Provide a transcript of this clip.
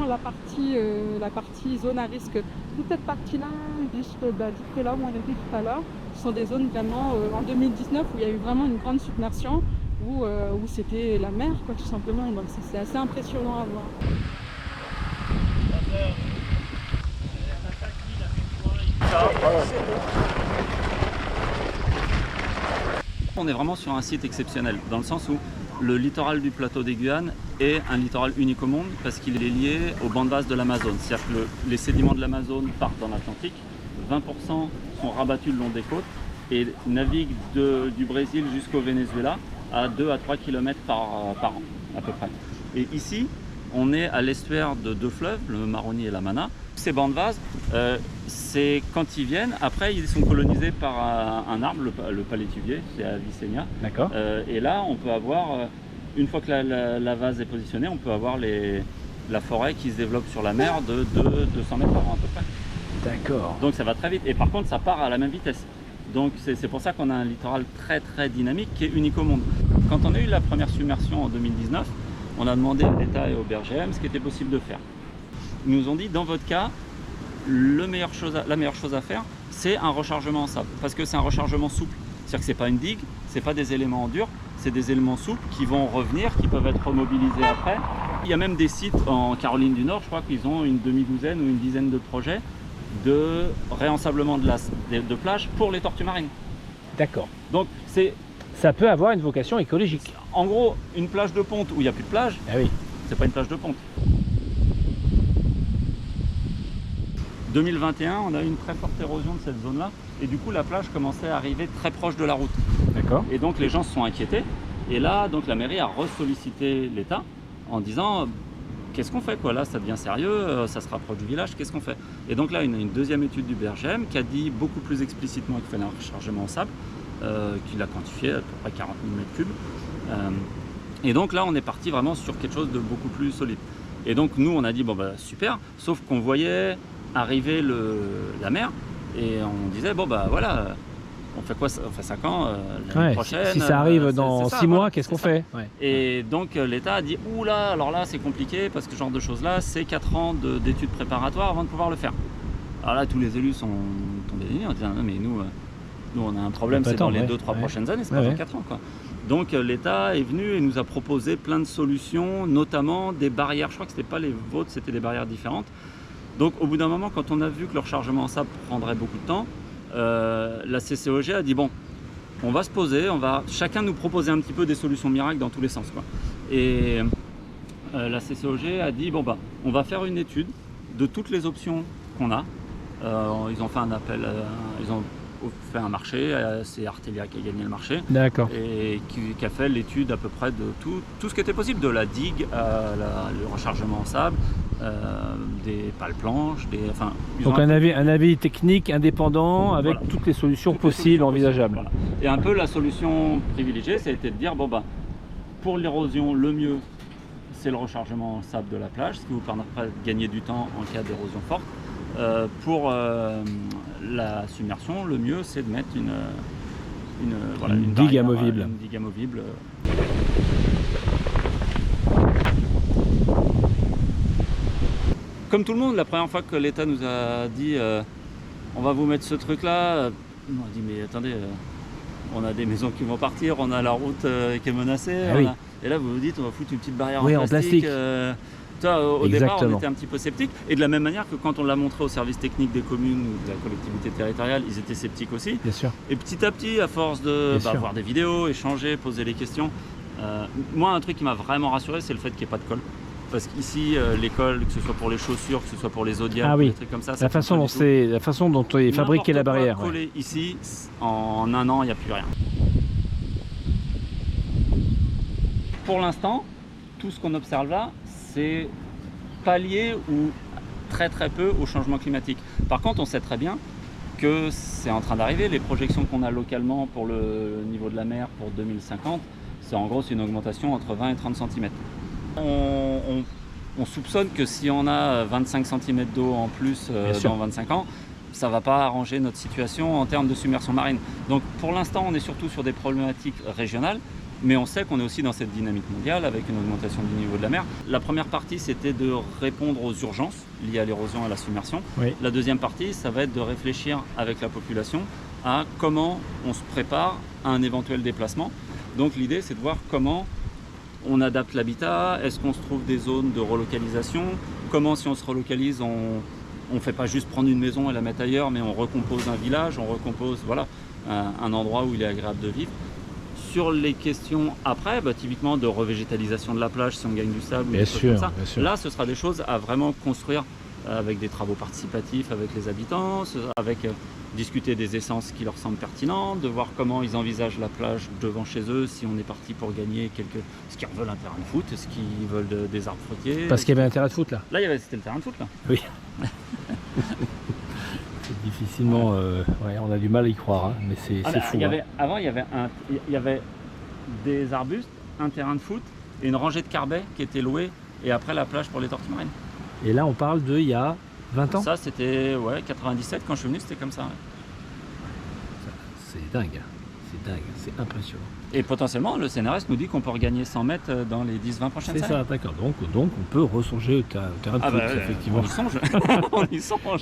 vraiment la partie zone à risque. Toute cette partie-là, jusque là où on était tout à l'heure, ce sont des zones vraiment en 2019 où il y a eu vraiment une grande submersion, où c'était la mer, quoi, tout simplement. Donc c'est assez impressionnant à voir. On est vraiment sur un site exceptionnel, dans le sens où le littoral du plateau des Guyanes est un littoral unique au monde parce qu'il est lié aux bancs de base de l'Amazone. C'est-à-dire que les sédiments de l'Amazone partent dans l'Atlantique, 20% sont rabattus le long des côtes et naviguent du Brésil jusqu'au Venezuela à 2 à 3 km par an à peu près. Et ici, on est à l'estuaire de deux fleuves, le Maroni et la Mana. Ces bancs de vase, c'est quand ils viennent, après ils sont colonisés par un arbre, le palétuvier, c'est Avicennia. D'accord. Et là, on peut avoir, une fois que la vase est positionnée, on peut avoir la forêt qui se développe sur la mer de 200 mètres par an à peu près. D'accord. Donc ça va très vite. Et par contre, ça part à la même vitesse. Donc c'est pour ça qu'on a un littoral très très dynamique qui est unique au monde. Quand on a eu la première submersion en 2019, on a demandé à l'État et au BRGM ce qui était possible de faire. Ils nous ont dit, dans votre cas, la meilleure chose à faire, c'est un rechargement en sable. Parce que c'est un rechargement souple. C'est-à-dire que ce n'est pas une digue, ce n'est pas des éléments durs, c'est des éléments souples qui vont revenir, qui peuvent être remobilisés après. Il y a même des sites en Caroline du Nord, je crois qu'ils ont une demi-douzaine ou une dizaine de projets de réensablement de plage pour les tortues marines. D'accord. Donc ça peut avoir une vocation écologique. En gros, une plage de ponte où il n'y a plus de plage, Ah oui. c'est pas une plage de ponte. 2021, on a eu une très forte érosion de cette zone-là et du coup la plage commençait à arriver très proche de la route. D'accord. Et donc les gens se sont inquiétés et là donc la mairie a ressollicité l'État en disant qu'est-ce qu'on fait quoi, là ça devient sérieux, ça se rapproche du village, qu'est-ce qu'on fait? Et donc là une deuxième étude du BRGM qui a dit beaucoup plus explicitement qu'il fallait un rechargement en sable, qu'il a quantifié à peu près 40 000 m3. Et donc là on est parti vraiment sur quelque chose de beaucoup plus solide. Et donc nous on a dit bon bah super, sauf qu'on voyait arriver la mer et on disait bon bah voilà, on fait quoi, on fait 5 ans l'année prochaine. Si ça arrive dans 6 mois, qu'est-ce qu'on fait? Et donc l'État a dit oula, alors là c'est compliqué parce que ce genre de choses là c'est 4 ans d'études préparatoires avant de pouvoir le faire. Alors là tous les élus sont tombés des nues en disant non mais nous on a un problème, c'est dans les 2-3 prochaines années, c'est pas dans 4 ans quoi. Donc l'État est venu et nous a proposé plein de solutions, notamment des barrières, je crois que c'était pas les vôtres, c'était des barrières différentes. Donc au bout d'un moment, quand on a vu que le rechargement en sable prendrait beaucoup de temps, la CCOG a dit bon, on va se poser, on va chacun nous proposer un petit peu des solutions miracles dans tous les sens, quoi. Et la CCOG a dit bon bah, on va faire une étude de toutes les options qu'on a. Ils ont fait un appel, ils ont fait un marché, c'est Artelia qui a gagné le marché. D'accord. Et qui a fait l'étude à peu près de tout ce qui était possible, de la digue à le rechargement en sable, des pales planches, donc un avis technique indépendant avec voilà, toutes les solutions possibles, envisageables. Voilà. Et un peu la solution privilégiée, ça a été de dire bon bah pour l'érosion, le mieux c'est le rechargement en sable de la plage, ce qui vous permettra de gagner du temps en cas d'érosion forte. Pour la submersion, le mieux c'est de mettre une digue amovible. Une digue amovible. Comme tout le monde, la première fois que l'État nous a dit on va vous mettre ce truc là, on a dit mais attendez, on a des maisons qui vont partir, on a la route qui est menacée, et là vous vous dites on va foutre une petite barrière en plastique. Au départ, on était un petit peu sceptiques. Et de la même manière que quand on l'a montré au service technique des communes ou de la collectivité territoriale, ils étaient sceptiques aussi. Bien sûr. Et petit à petit, à force de voir des vidéos, échanger, poser les questions, moi, un truc qui m'a vraiment rassuré, c'est le fait qu'il n'y ait pas de colle. Parce qu'ici, l'école, que ce soit pour les chaussures, que ce soit pour les zodiacs, des trucs comme ça, la façon dont est fabriquée la barrière. Collé ici, en un an, il n'y a plus rien. Pour l'instant, tout ce qu'on observe là, c'est pas lié ou très très peu au changement climatique. Par contre, on sait très bien que c'est en train d'arriver. Les projections qu'on a localement pour le niveau de la mer pour 2050, c'est en gros une augmentation entre 20 et 30 cm. On soupçonne que si on a 25 cm d'eau en plus dans 25 ans, ça ne va pas arranger notre situation en termes de submersion marine. Donc pour l'instant, on est surtout sur des problématiques régionales, Mais on sait qu'on est aussi dans cette dynamique mondiale avec une augmentation du niveau de la mer. La première partie, c'était de répondre aux urgences liées à l'érosion et à la submersion. Oui. La deuxième partie, ça va être de réfléchir avec la population à comment on se prépare à un éventuel déplacement. Donc l'idée, c'est de voir comment on adapte l'habitat, est-ce qu'on se trouve des zones de relocalisation, comment si on se relocalise, on ne fait pas juste prendre une maison et la mettre ailleurs, mais on recompose un village, on recompose voilà, un endroit où il est agréable de vivre. Sur les questions après, typiquement de revégétalisation de la plage si on gagne du sable ou Bien des choses sûr, comme ça, bien sûr. là ce sera des choses à vraiment construire avec des travaux participatifs avec les habitants, avec discuter des essences qui leur semblent pertinentes, de voir comment ils envisagent la plage devant chez eux, si on est parti pour gagner ce qu'ils veulent un terrain de foot, ce qu'ils veulent des arbres fruitiers. Parce qu'il y avait un terrain de foot là. Là, c'était le terrain de foot là. Oui. C'est difficilement. Ouais, on a du mal à y croire, hein, mais c'est fou. Avant, il y avait des arbustes, un terrain de foot et une rangée de carbets qui étaient loués, et après la plage pour les tortues marines. Et là, on parle de il y a 20 ans. Ça, c'était 97 quand je suis venu, c'était comme ça. Ouais. C'est dingue. C'est dingue. C'est impressionnant. Et potentiellement, le CNRS nous dit qu'on peut regagner 100 mètres dans les 10-20 prochaines C'est années. ça, d'accord. Donc, on peut ressonger au terrain de foot, effectivement. On y songe. On y songe.